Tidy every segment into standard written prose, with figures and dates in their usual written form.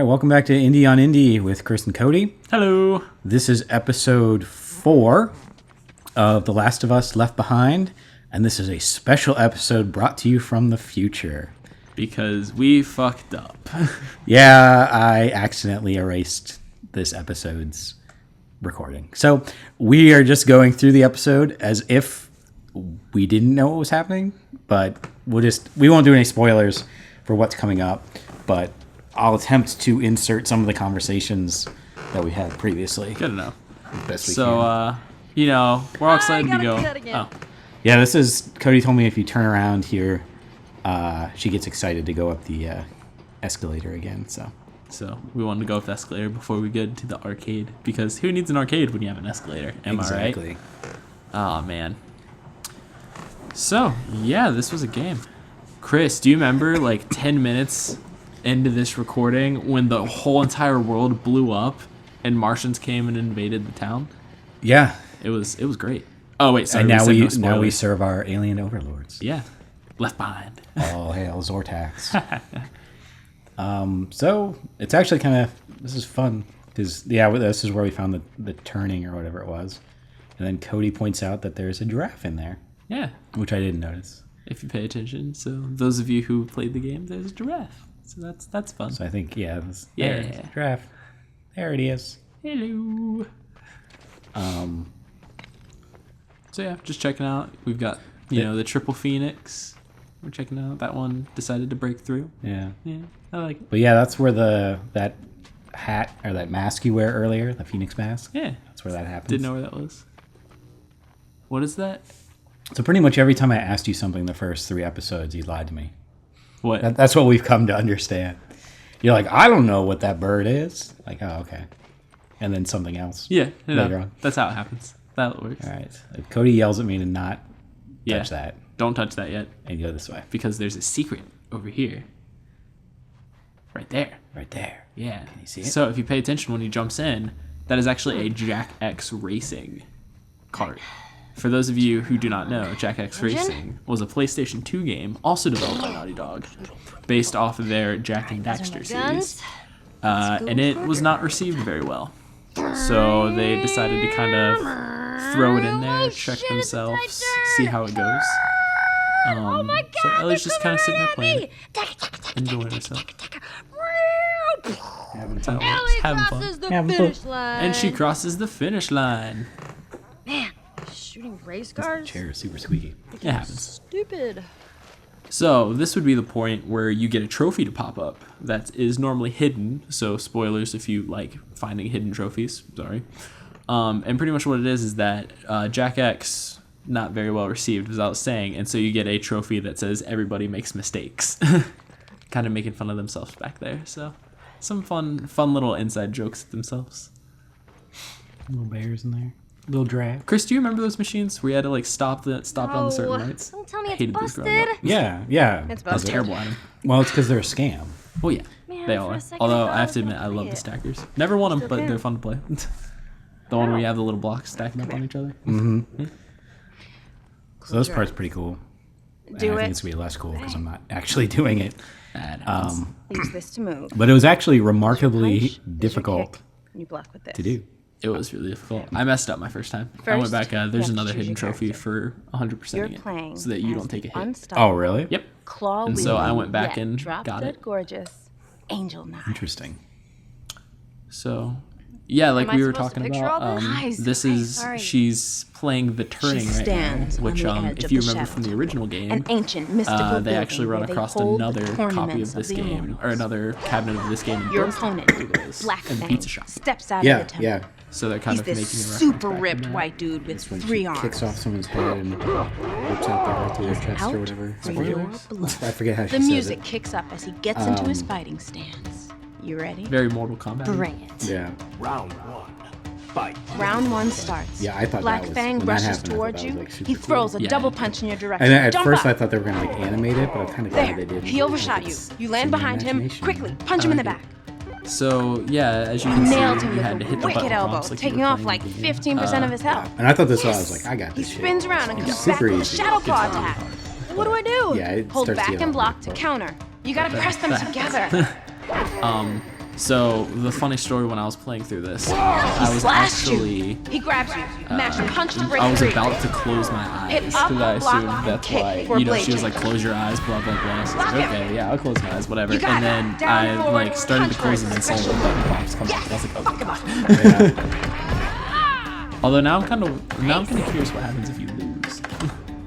right, welcome back to Indie on Indie with Chris and Cody. Hello. This is episode 4 of The Last of Us Left Behind, and this is a special episode brought to you from the future. Because we fucked up. Yeah, I accidentally erased this episode's recording. So we are just going through the episode as if we didn't know what was happening, but we won't do any spoilers for what's coming up, but I'll attempt to insert some of the conversations that we had previously. Good enough. Best we can. We're all excited to go. Oh. Yeah, this is, Cody told me if you turn around here, she gets excited to go up the escalator again, so we wanted to go up the escalator before we get to the arcade, because who needs an arcade when you have an escalator? Am I right? Exactly. Oh, man. So, yeah, this was a game. Chris, do you remember, 10 minutes into this recording when the whole entire world blew up and Martians came and invaded the town? Yeah. It was great. Oh, wait, sorry. And now we serve our alien overlords. Yeah. Left behind. All hail Zortax. So it's actually this is fun because this is where we found the turning or whatever it was, and then Cody points out that there's a giraffe in there. Yeah, which I didn't notice. If you pay attention, so those of you who played the game, there's a giraffe. So that's fun. So I think there's giraffe. There it is. Hello. So yeah, just checking out. We've got the triple phoenix. We're checking out. That one decided to break through. Yeah. Yeah, I like it. But yeah, that's where that hat or that mask you wear earlier, the phoenix mask. Yeah. That's where that happens. Didn't know where that was. What is that? So pretty much every time I asked you something the first 3 episodes, you lied to me. What? That's what we've come to understand. You're like, I don't know what that bird is. Like, oh, okay. And then something else. Yeah. Later on. That's how it happens. That works. All right. Cody yells at me to not touch that. Don't touch that yet. And go this way. Because there's a secret over here. Right there. Right there. Yeah. Can you see it? So if you pay attention when he jumps in, that is actually a Jack X Racing cart. For those of you who do not know, Jack X Racing was a PlayStation 2 game, also developed by Naughty Dog, based off of their Jack and Daxter series. And it was not received very well. So they decided to kind of throw it in there, check themselves, see how it goes. So Ellie's just kind of sitting there playing, enjoying herself. Having fun. Having fun. And she crosses the finish line. Man, shooting race cars? This chair is super squeaky. It happens. Stupid. So this would be the point where you get a trophy to pop up that is normally hidden. So spoilers if you like finding hidden trophies. Sorry. And pretty much what it is that Jack X, not very well received, as I was saying, and so you get a trophy that says everybody makes mistakes. Kind of making fun of themselves back there. So some fun little inside jokes at themselves. Little bears in there. Little giraffe. Chris, do you remember those machines where you had to stop on the certain lights? Don't tell me it's busted. Yeah. It's busted. I was terrible at them. Well, it's because they're a scam. Oh yeah, Man, they all for a are. second Although I I have to thought admit, I love the it. stackers. Never won them, Still but can. they're fun to play. The one where you have the little blocks stacking up on each other. Mm-hmm. So this part's pretty cool. Do and I think it. it's going to be less cool because I'm not actually doing it. Use this to move. But it was actually remarkably Punch, this is your difficult kick, and you block with this. to do. It was really difficult. I messed up my first time. I went First, back. you There's have to another choose hidden your trophy character. for 100%ing You're it, playing so that you as don't take a hit. unstoppable, Oh, really? Yep. claw And so I went back yet and drop got dead it. gorgeous Angel Knife. Interesting. So, yeah, like Am I we were supposed to talking picture about, all this? Guys, this okay, is sorry. she's playing the turning right now, stands on which the edge if of you the remember shadow from the original game, An ancient mystical they building actually run where they across hold the another copy tournaments of this the game, immortals. or another cabinet of this game. In Your both opponent, studios Black and Fang, pizza shop. steps out Yeah, of the temple. yeah. So they're kind He's of this making a reference super back to ripped that. white dude with When 3 she arms. kicks off someone's head and whips out the right through their chest Out or whatever. for your Spoilers. blood. I forget how she The says music it. kicks up as he gets into his fighting stance. You ready? Very Mortal Kombat. Bring it. Yeah. Round 1. Fight. Round 1 starts. Yeah, I thought Black that was, Fang when that rushes happened, I thought towards that was, you. like, super He cool. throws a Yeah. double punch in your direction. And at Jump first up. I thought they were going to animate it, but I'm kind of glad they There. didn't. He overshot you. You land behind him. Imagination. Quickly, punch him in the back. So yeah, as you can Nailed see, him you had to with hit a the button wicked elbow, prompts like you taking were off playing like the game. 15% of his health. And I thought this was, I Yes. was like, I got He this shit. spins around and It's comes back super with a easy. shadow claw It's attack. hard. What do I do? Yeah, it Hold starts to back get and hard, block to but- counter. You gotta press them together. So the funny story when I was playing through this, I was actually He grabs you, mash and punch to break I was free. about to close my eyes Hit up, because I block, assumed that's kick why for a blade she was like change. close your eyes, blah blah blah. So I was like, Block him. okay, yeah, I'll close my eyes, whatever. You got And then it. Down, I forward, like started to punch close them and saw first. the button pops come up. I was like, oh Fuck him god. up. Although now I'm kind of curious what happens if you lose.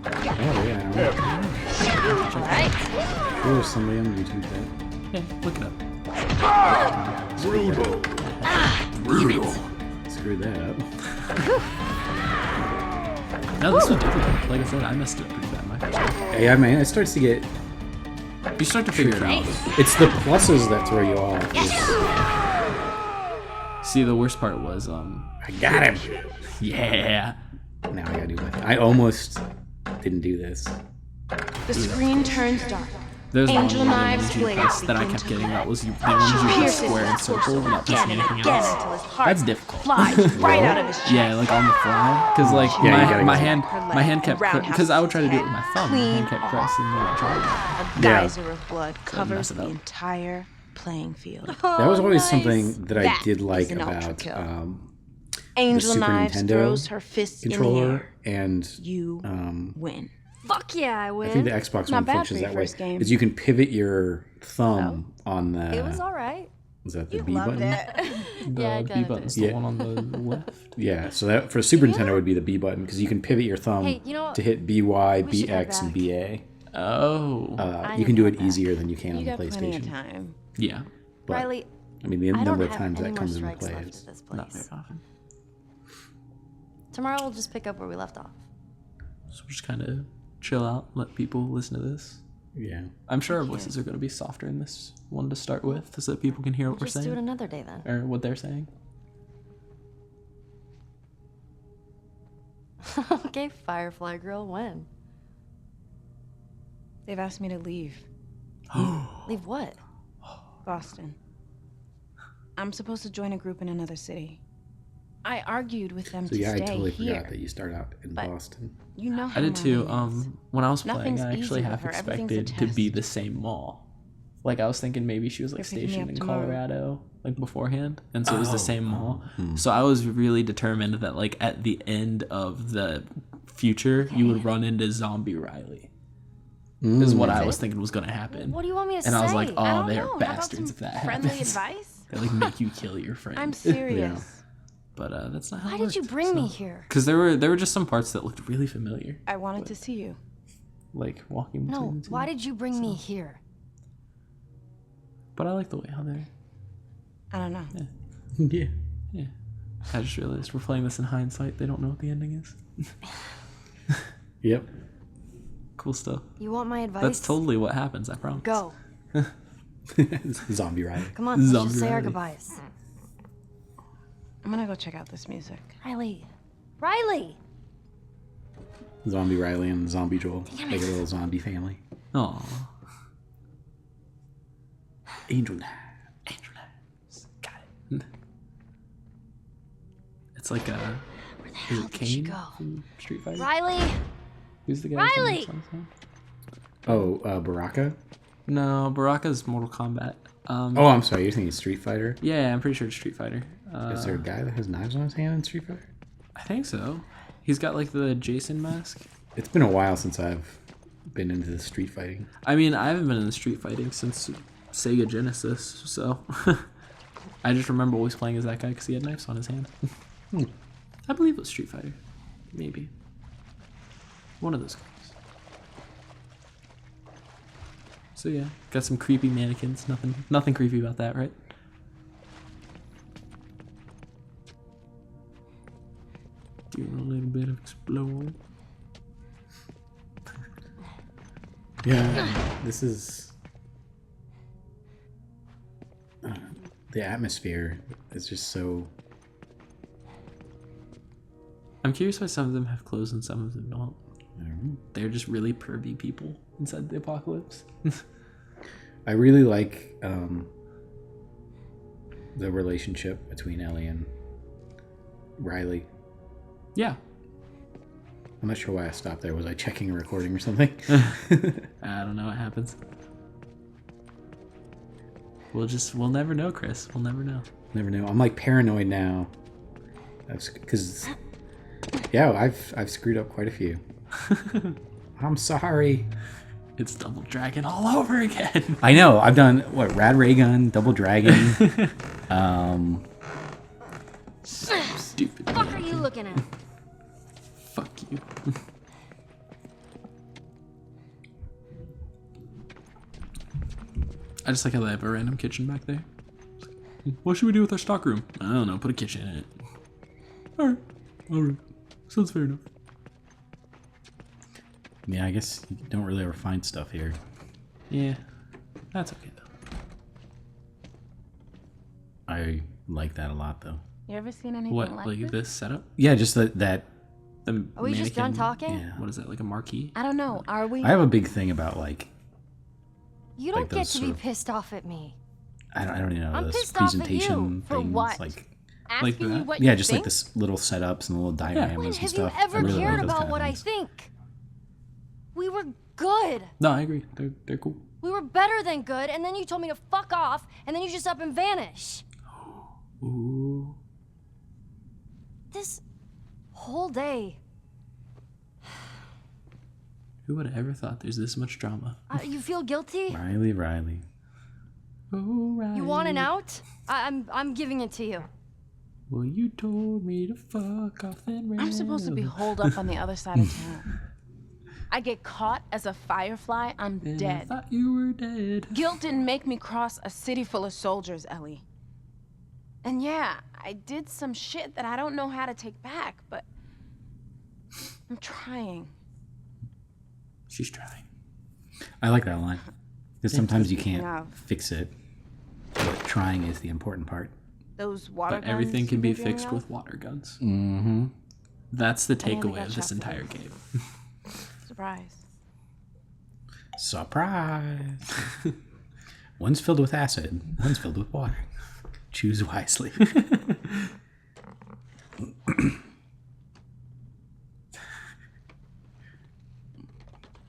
Oh yeah. Alright. There was somebody on YouTube that. Yeah, look it up. Brutal. Screwed that up. No, this was difficult. Like I said, I messed it up pretty bad my first time. Yeah, man, it starts to get. You start to figure it out. It's the pluses that throw you off. See, the worst part was I got him. yeah. Now I gotta do it. I almost didn't do this. The screen turns dark. There's one Angel in knives the blades quest that I begin kept to getting. red. That was you. They wanted you to Pierces square and that torso circle without again touching and anything again else. until his heart That's difficult. flies right out of his chest. Yeah, like on the fly, because like Yeah, you gotta my go. hand kept Roundhouse because I would try to do it with my thumb. My clean hand kept off. pressing when I tried. A Yeah. geyser of blood covers mess it the up. entire playing field. That was always something that I That did is like an ultra about kill. the Angel Super Knives Nintendo throws her fist in the controller air. and You win. Fuck yeah, I win. I think the Xbox Not One bad functions for your that way. first game. Is you can pivot your thumb on the. It was alright. Was that the B button? The Yeah, I B kinda button's did. the one on the left. Yeah, so that for Super Nintendo would be the B button because you can pivot your thumb Hey, you know what? to hit BY, We should head BX, and back. BA. Oh, You can do it know that. easier than you can You on the got plenty of PlayStation. time. yeah, But, Riley, I mean, the I don't number of have times any that more comes into strikes play left is. at this not place. very often. Tomorrow we'll just pick up where we left off. So we'll just kind of chill out, let people listen to this. Yeah. I'm sure our voices are going to be softer in this one to start with, so that people can hear what we're Just do it saying another day then. or what they're saying. Okay, Firefly Girl, when? They've asked me to leave Leave what? Boston. I'm supposed to join a group in another city. I argued with them So to yeah, I stay totally here. forgot that you start out in But- Boston. You know how I did too. Marlene is. When I was playing, Nothing's I actually easy half with her. Everything's a expected to be test. the same mall. Like I was thinking maybe she was like You're picking me stationed up in tomorrow. Colorado, like beforehand, and so it was the same mall. Hmm. So I was really determined that like at the end of the future, you would run into Zombie Riley. Is what I was thinking was gonna happen. What do you want me to And say? I was like, I oh, don't they know. are How about bastards some if that friendly happens. advice? They like make you kill your friend. I'm serious. But that's not how Why it did you worked, bring me so- here? Because there were just some parts that looked really familiar, I wanted to see you. like walking between No, the two. why did you bring me here? But I like the way how they're. I don't know. Yeah. Yeah. I just realized we're playing this in hindsight. They don't know what the ending is. Yep. Cool stuff. You want my advice? That's totally what happens, I promise. Go. Zombie Rider. Come on, let's Zombie just say our Riley. goodbyes. I'm gonna go check out this music. Riley. Riley! Zombie Riley and Zombie Joel. Like a little zombie family. Aw. Angel Knife. Andrew Knives. Got it. It's like a. Is hell it did she Kane go? from Street Fighter? Riley! Who's the guy? from Riley! that song? Oh, Baraka? No, Baraka's Mortal Kombat. Oh, I'm sorry. You're thinking Street Fighter? Yeah, I'm pretty sure it's Street Fighter. Is there a guy that has knives on his hand in Street Fighter? I think so. He's got like the Jason mask. It's been a while since I've been into the street fighting. I mean, I haven't been in the street fighting since Sega Genesis, so I just remember always playing as that guy because he had knives on his hand. I believe it was Street Fighter, maybe one of those games. So yeah, got some creepy mannequins. Nothing creepy about that, right? Doing a little bit of exploring. Yeah, this is the atmosphere is just so. I'm curious why some of them have clothes and some of them don't. They're just really pervy people inside the apocalypse. I really like the relationship between Ellie and Riley. Yeah. I'm not sure why I stopped there. Was I checking a recording or something? I don't know what happens. We'll never know, Chris. We'll never know. Never know. I'm like paranoid now. Because, yeah, I've screwed up quite a few. I'm sorry. It's Double Dragon all over again. I know. I've done Rad Ray Gun, Double Dragon. Stupid. What are you looking at? Fuck you. I just like how they have a random kitchen back there. What should we do with our stockroom? I don't know. Put a kitchen in it. All right. Sounds fair enough. Yeah, I guess you don't really ever find stuff here. Yeah, that's okay though. I like that a lot, though. You ever seen anything What, like like this? this setup? Yeah, just that. The Are we just done mannequin- talking? Yeah. What is that? Like a marquee? I don't know. Are we? I have a big thing about like You don't Like get those to be sort of- pissed off at me. I don't even know I'm those pissed off at you. presentation For things. what? Like Asking you that? what yeah, you just think? like this little setups and little diagrams When and have stuff. you ever I really cared like those about kind of what I things. think? We were good. No, I agree. They're cool. We were better than good, and then you told me to fuck off, and then you just up and vanish. Ooh. This whole day, Who would have ever thought there's this much drama? you feel guilty? Riley. Oh, right. You want an out? I'm giving it to you. Well, you told me to fuck off and ran. I'm supposed to be holed up on the other side of town. I get caught as a firefly, I'm And I dead. thought you were dead. Guilt didn't make me cross a city full of soldiers, Ellie. And yeah, I did some shit that I don't know how to take back, but I'm trying. She's trying. I like that line. Because sometimes you Speaking can't of- fix it, but trying is the important part. Those water But everything guns can you've be been dreaming fixed of? with water guns. Mm-hmm. That's the only takeaway got of this shot for entire this. game. Surprise. Surprise! One's filled with acid, one's filled with water. Choose wisely.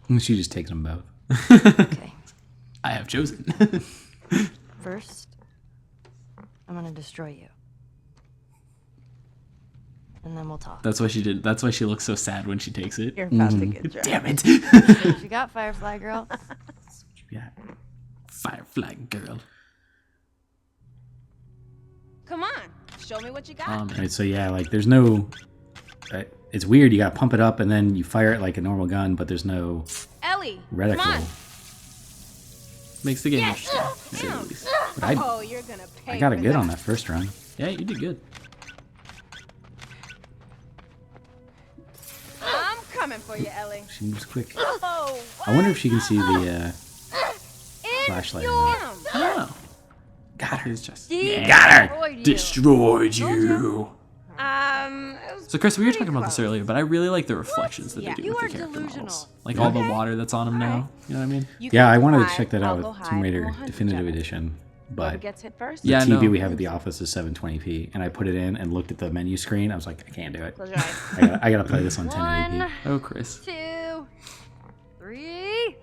And she just takes them both. Okay. I have chosen. First, I'm gonna destroy you. And then we'll talk. That's why she did. That's why she looks so sad when she takes it. You're about to get drowned. Damn it! What you got, Firefly Girl? Yeah. Firefly girl. Come on, show me what you got. Right, so yeah, like there's no. It's weird. You gotta pump it up and then you fire it like a normal gun, but there's no Ellie, reticle. come on. Makes the game interesting. to say the least. But I Oh, you're gonna pay I got it for good on that first run. Yeah, you did good. I'm coming for you, Ellie. She moves quick. Oh, I wonder if she can see the flashlight. or not. Oh, Got her. it's just Got her! destroyed you. it was So Chris, we were pretty talking about this close. earlier, but I really like the reflections that Yeah. they do You with are the character delusional. models. Like all the water that's on them now. You know what I mean? You Yeah, go I wanted to hide, check that I'll out go with hide, Tomb and Raider we'll hunt each Definitive other. Edition, Whoever but gets hit first. the Yeah, I TV know. we have at the office is 720p, and I put it in and looked at the menu screen. I was like, I can't do it. Close your eyes. I gotta play this on 1080p. 1, Oh, Chris. 2, 3,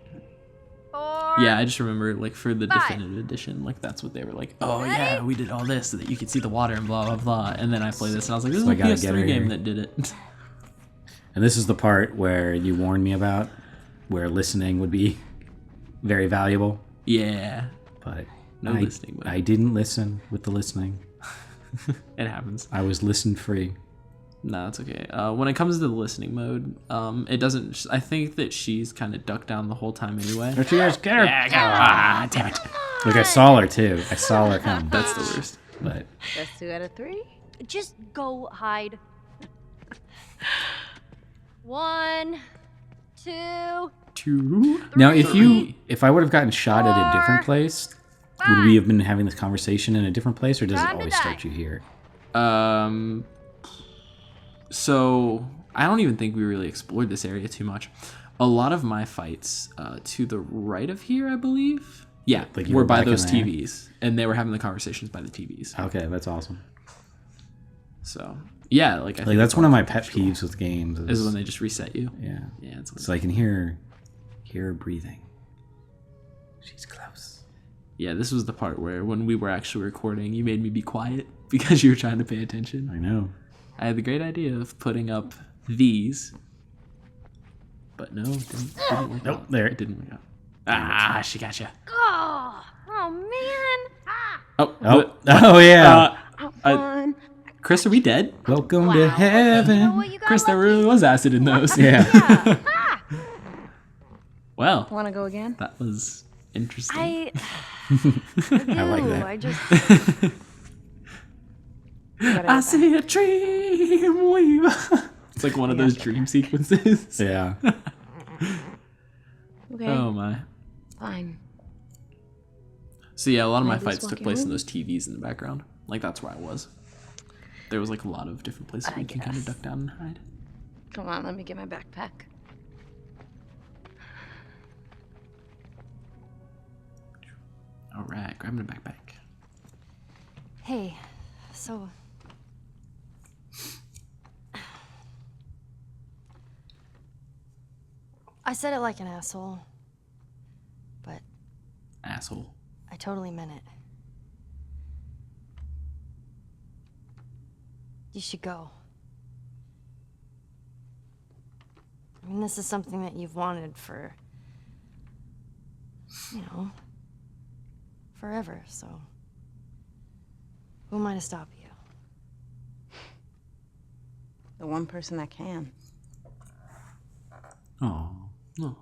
4. Yeah, I just remember like for the 5. definitive edition, like that's what they were like. Oh yeah, we did all this so that you could see the water and blah blah blah. And then I played this and I was like, this So I is a gotta get her PS3 game here. that did it. And this is the part where you warned me about, where listening would be very valuable. Yeah, But No listening mode. I didn't listen with the listening. it happens. I was listen free. No, it's okay. When it comes to the listening mode, it doesn't. I think that she's kind of ducked down the whole time anyway. Don't you guys get her? Ah, damn it. Look, I saw her too. I saw her come. That's the worst. But That's 2 out of 3. Just go hide. 1, 2. Two. now, Three. if I would have gotten shot at a different 4, place, would we have been having this conversation in a different place, or does it Time to always die. start you here? So I don't even think we really explored this area too much. A lot of my fights to the right of here, I believe. Yeah, Like you were were by back in those there? TVs, and they were having the conversations by the TVs. Okay, that's awesome. So yeah, like I Like think that's it's one of all my pet contextual. peaves with games. Is when they just reset you. yeah. Yeah, it's So I can hear her breathing. She's close. Yeah, this was the part where when we were actually recording, you made me be quiet because you were trying to pay attention. I know. I had the great idea of putting up these, but no, it didn't work Nope, out. there. It didn't work out. Ah, she got you. Oh man. Oh yeah. Fun. Chris, are we dead? Welcome to You know heaven. what? You got Chris, there lucky. really was acid in those. Yeah. Well, Want to go again? that was interesting. I I like that. I just I see a dream weaver. It's like one of those dream sequences. Yeah. Okay, Oh my. fine. So yeah, a lot of my Maybe fights just took walking place in home? those TVs in the background. Like that's where I was. There was like a lot of different places we can kind of guess. duck down and hide. Come on, let me get my backpack. All right, grabbing a backpack. Hey, so I said it like an asshole, but Asshole. I totally meant it. You should go. I mean, this is something that you've wanted for, forever, so who am I to stop you? The one person that can. Oh. No.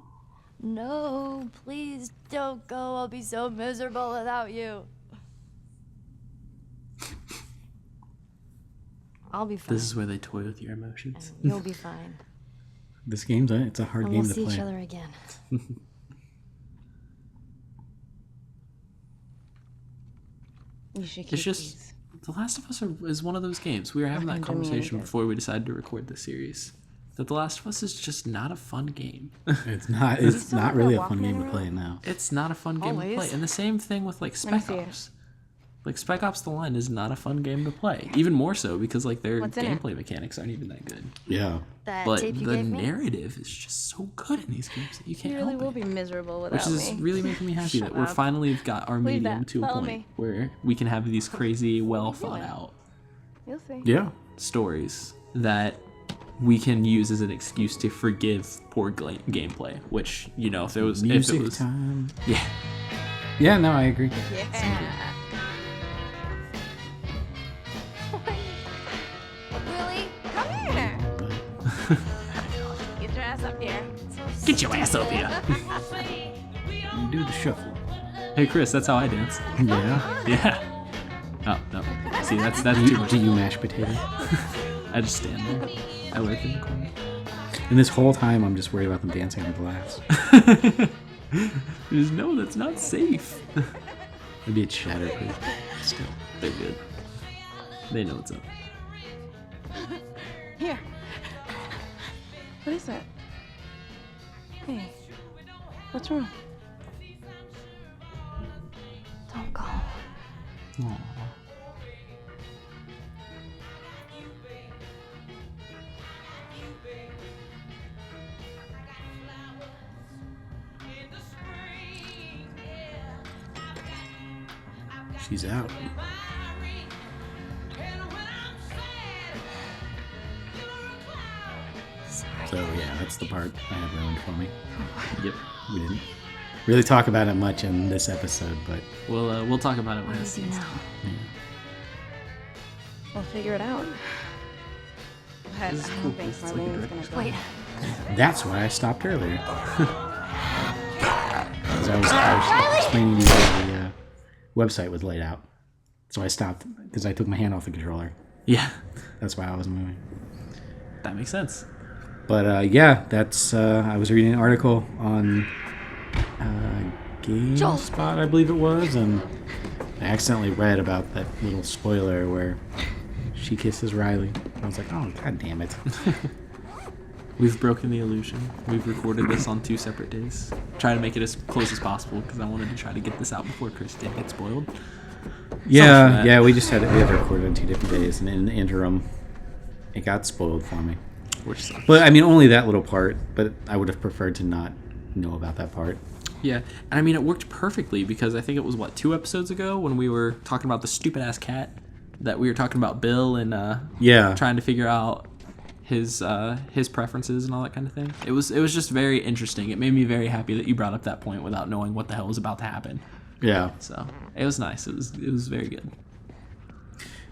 No, please don't go. I'll be so miserable without you. I'll be fine. This is where they toy with your emotions. And you'll be fine. This game's it's a hard And game we'll to see play. each other again. You should keep It's just these. The Last of Us is one of those games. We were having that Nothing to me any conversation good. before we decided to record the series. That The Last of Us is just not a fun game. It's not. It's still not have really that a fun Walkman game to around? play now. It's not a fun game to play. Always. And the same thing with like Let me Spec see it. Ops. Like Spec Ops: The Line is not a fun game to play. Even more so because like their What's in it? gameplay mechanics aren't even that good. Yeah. That But tape you the gave me? narrative is just so good in these games that you can't You really help will it. be miserable without Which is me. really making me happy that Shut we're up. finally got our Believe medium that. to a Follow point me. where we can have these crazy, well thought doing? out You'll see. Yeah. stories that we can use as an excuse to forgive poor gameplay. Which if there was Music if it was time. yeah. Yeah. No, I agree. Yeah. Really? Come here. Get your ass up here. Get your ass up here. You do the shuffle. Hey Chris, that's how I dance. Yeah. Yeah. Oh no. See, that's too much. Do you mash potato? I just stand there. I lurk in the corner. And this whole time, I'm just worried about them dancing on glass. Just no, that's not safe. Maybe it's shatterproof. Still. They're good. They know what's up. Here. What is that? Hey. What's wrong? Don't go. Aww. She's out. So yeah, that's the part I have ruined for me. Yep. We didn't really talk about it much in this episode, but We'll talk about it when What it's do you do now? We'll figure it out. But This is I cool. don't think This is like a Marlene's direction. gonna go. Wait, that's why I stopped earlier. Because I was explaining to you how the website was laid out. So I stopped because I took my hand off the controller. Yeah. That's why I wasn't moving. That makes sense. But yeah, that's I was reading an article on GameSpot, I believe it was, and I accidentally read about that little spoiler where she kisses Riley. And I was like, oh, god damn it. We've broken the illusion. We've recorded this on 2 separate days. Try to make it as close as possible because I wanted to try to get this out before Chris did get spoiled. Yeah, that. yeah, we had to record it on 2 different days, and in the interim, it got spoiled for me. Which sucks. But I mean, only that little part. But I would have preferred to not know about that part. Yeah, and I mean, it worked perfectly because I think it was, 2 episodes ago when we were talking about the stupid-ass cat that we were talking about Bill and trying to figure out his preferences and all that kind of thing. It was just very interesting. It made me very happy that you brought up that point without knowing what the hell was about to happen. Yeah. So it was nice. It was very good.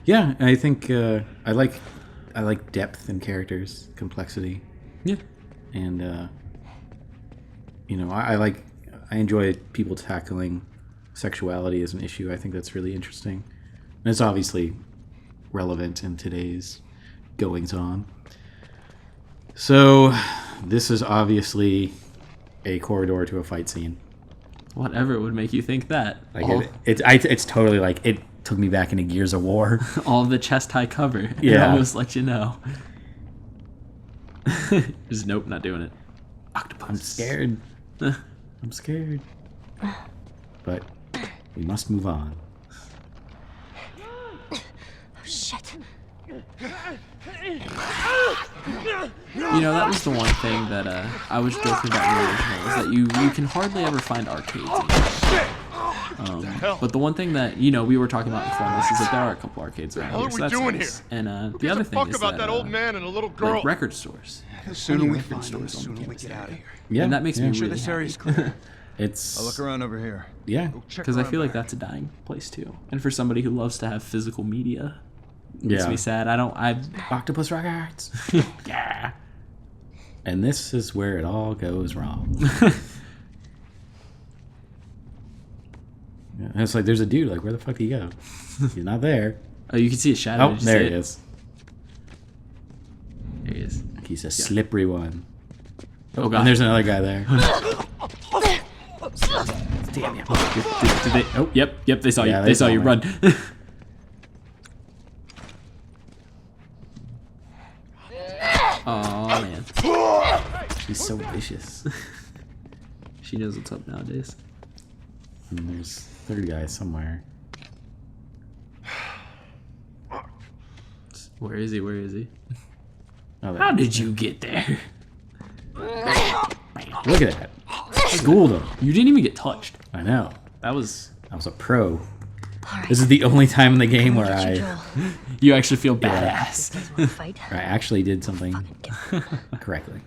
Yeah, I think I like depth in characters, complexity. Yeah. And I enjoy people tackling sexuality as an issue. I think that's really interesting. And it's obviously relevant in today's goings on. So this is obviously a corridor to a fight scene. Whatever would make you think that. Like it's totally like it took me back into Gears of War. All of the chest high cover. Yeah. It almost let you know. Just nope, not doing it. Octopus. I'm scared. I'm scared. But we must move on. Oh, shit. You know, that was the one thing that I was joking about in the original, is that you can hardly ever find arcades in this. But the one thing that, we were talking about in front of this is that there are a couple arcades around here. So that's nice. And the other thing is that old man and a little girl. like record stores. The sooner we record find stores them, the on sooner we campus get area. out of here. Yeah, And that makes me yeah. really This happy. area's clear. It's I'll look around over here. yeah, Because I feel like that's a dying place too. And for somebody who loves to have physical media, it makes yeah. me sad. Octopus Records. Yeah. And this is where it all goes wrong. Yeah, and it's like there's a dude. Like, where the fuck did he go? He's not there. Oh, you can see his shadow. Oh, Did you there see he it? is. There he is. He's a slippery one. Oh, God. And there's another guy there. Damn you. Did they? Oh, yep. They saw Yeah, you. they They saw saw you. me. Run. Oh man. She's so vicious. She knows what's up nowadays. And there's third guy somewhere. Where is he? Where is he? Oh, there. How did you get there? Look at that. Schooled him. You didn't even get touched. I know. That was. I was a pro. All right. This is the only time in the game where Get you, I Joel. You actually feel badass. You guys wanna fight? actually did something correctly.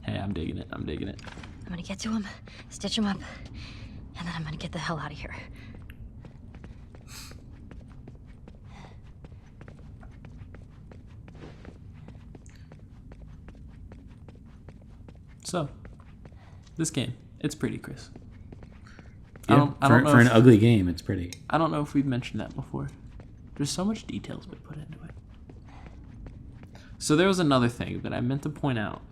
Hey, I'm digging it. I'm digging it. I'm gonna get to him, stitch him up, and then I'm gonna get the hell out of here. So, this game, it's pretty, Chris. Yeah, I don't know for an if- ugly game, it's pretty. I don't know if we've mentioned that before. There's so much details we put into it. So there was another thing that I meant to point out.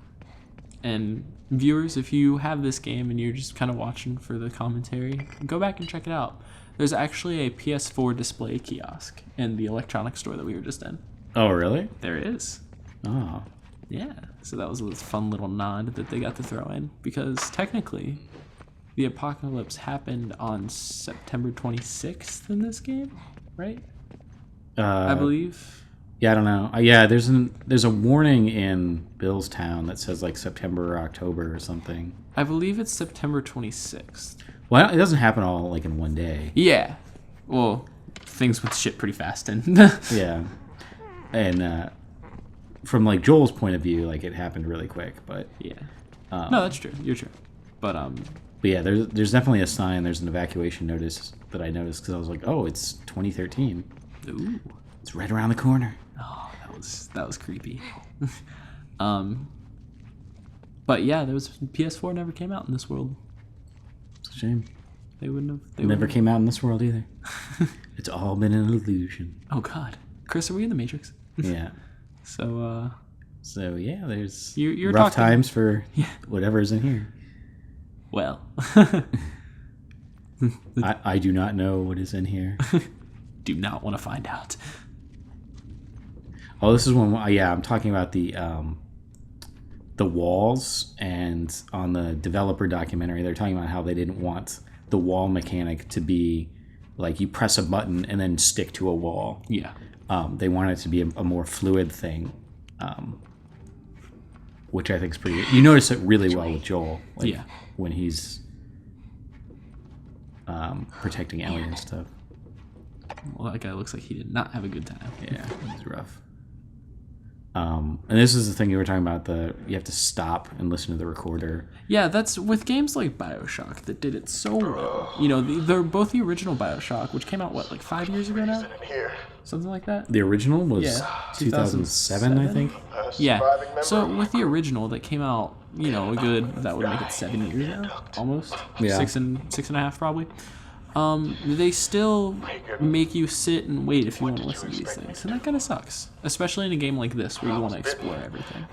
And viewers, if you have this game and you're just kind of watching for the commentary, go back and check it out. There's actually a PS4 display kiosk in the electronics store that we were just in. Oh, really? There is. Oh. Yeah. So that was a fun little nod that they got to throw in. Because technically, the apocalypse happened on September 26th in this game, right? I believe. Yeah, I don't know. Yeah, there's a warning in Bill's Town that says like September or October or something. I believe it's September 26th. Well, it doesn't happen all like in one day. Yeah. Well, things would shit pretty fast and Yeah. And from like Joel's point of view, like it happened really quick, but yeah. No, that's true. You're true. But yeah, there's definitely a sign. There's an evacuation notice that I noticed because I was like, oh, it's 2013. ooh. It's right around the corner. Oh, that was creepy. But yeah, there was PS4 never came out in this world. It's a shame. They wouldn't have. It never came out in this world either. It's all been an illusion. Oh God, Chris, are we in the Matrix? Yeah. So So yeah, there's You're rough talking- times for whatever's in here. well. I do not know what is in here. Do not want to find out. Oh, this is one. Yeah, I'm talking about the walls, and on the developer documentary, they're talking about how they didn't want the wall mechanic to be like you press a button and then stick to a wall. Yeah. They want it to be a more fluid thing, which I think is pretty. You notice it really well with Joel. Like, Yeah. when he's protecting Ellie and stuff. Well, that guy looks like he did not have a good time. Yeah, it was rough. And this is the thing you were talking about, you have to stop and listen to the recorder. Yeah, that's with games like BioShock that did it so well. You know, they're both the original BioShock, which came out, what, like 5 years ago now? Something like that? The original was 2007, I think. Yeah. So with the original that came out, you know, a good, that would make it 7 years now, almost. Yeah. Six and a half, probably. They still make you sit and wait if you want to listen to these things, and that kind of sucks, especially in a game like this where you want to explore everything.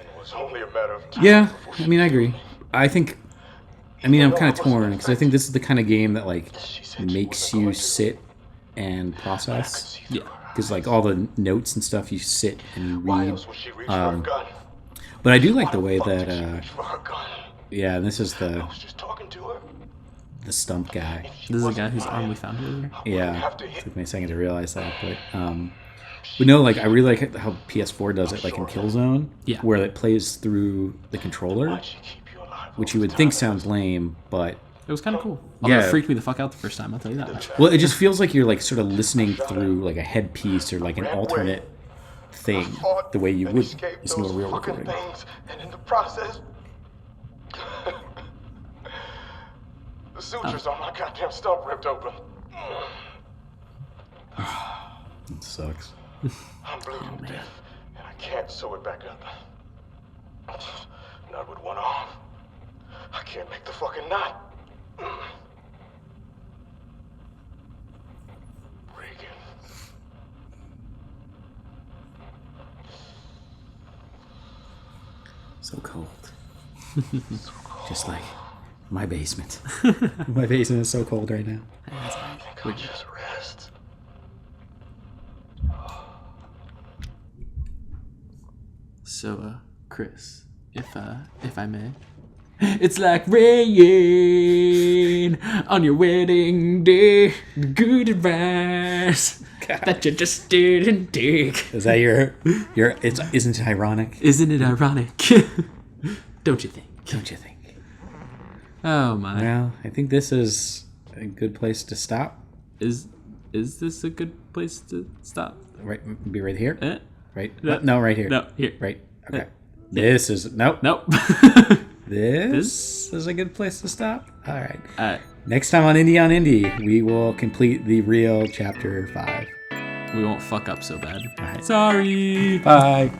Yeah, I mean, I agree. I'm kind of torn because I think this is the kind of game that like makes you sit and process. Yeah. Because like all the notes and stuff, you sit and you read. But I do like the way that. Yeah, this is the stump guy. This is a guy whose arm we found earlier. Yeah, it took me a second to realize that, but no, like I really like how PS4 does it, like in Killzone, where it plays through the controller, which you would think sounds lame, but it was kind of cool. Although it freaked me the fuck out the first time, I'll tell you that much. Well, it just feels like you're like sort of listening through like a headpiece or like an alternate thing, the way you would listen to a real recording. And in the process, the sutures on my goddamn stump ripped open. It sucks. I'm bleeding to death, and I can't sew it back up. Not with one arm. I can't make the fucking knot. Regan. So cold. Just like my basement. My basement is so cold right now. I think I'll just rest. So, Chris, if I may, it's like rain on your wedding day. Good advice that you just didn't take. Is that isn't it ironic? Isn't it ironic? Don't you think? Don't you think? Oh my. Well, I think this is a good place to stop. Is this a good place to stop? Right, be right here. Right? No, right here. No, here. Right. Okay. This is nope. This is a good place to stop. All right. Next time on Indie, we will complete the real chapter 5. We won't fuck up so bad. All right. Sorry. Bye.